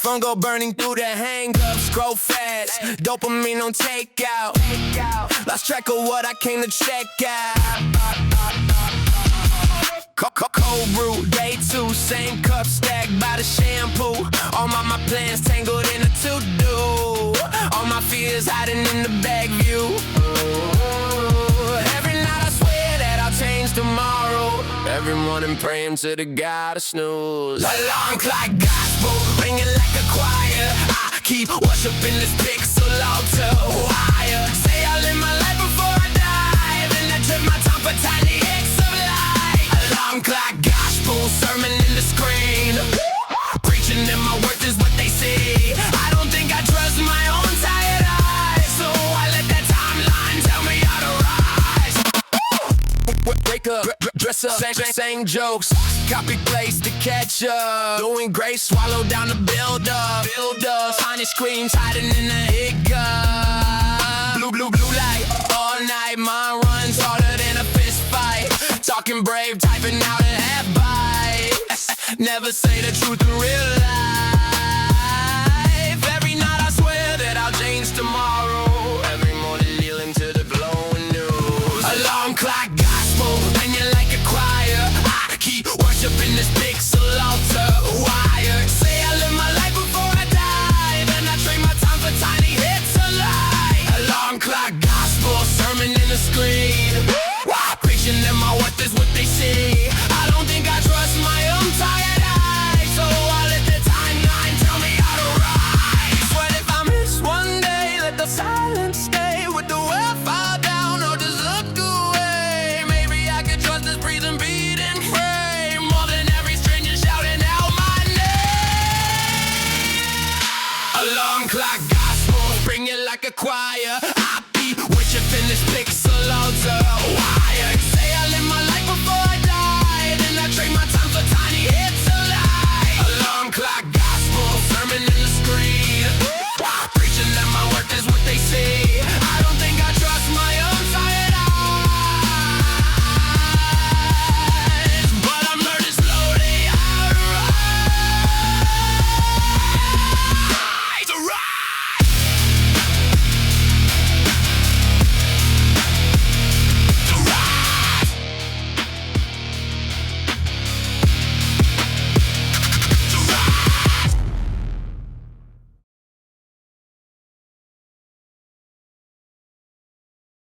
Fungo burning through the handcuffs, grow fast. Dopamine on takeout. Lost track of what I came to check out. Cold brew, day 2, same cup stacked by the shampoo. All my plans tangled in a to-do. All my fears hiding in the back view. Every night I swear that I'll change tomorrow. Every morning praying to the God of snooze. Alarm clock gospel, ringing like a choir. I keep worshiping this pixel altar wire. Say I'll live my life before I die, then I trade my time for tiny hicks of light. Alarm clock gospel, sermon in the screen. Preaching that my worth is what they see. I don't think I trust my own tired eyes, so I let that timeline tell me how to rise. Wake up, dress up, same jokes, copy place to catch up. Doing great, swallow down the build-up. Tiny screams hiding in the hiccup. Blue light, all night, mind runs harder than a fist fight. Talking brave, typing out a half bite. Never say the truth in real life. Every night I swear that I'll change tomorrow. Every morning kneeling to the glowing news. Alarm clock gospel, ringing like a choir. I keep worshiping this pixel altar wire. Say I live my life before I die, then I trade my time for tiny hits of light. Alarm clock gospel, sermon in the screen. Preaching that my worth is what they see. I don't think I trust my own tired eyes, so I let the timeline tell me how to rise. What if I miss one day? Let the silence stay. Would the world fall down or just look away? Maybe I could trust this breathing beat and pray more than every stranger shouting out my name. Alarm clock gospel, ring it like a choir. I be worshiping this pixel altar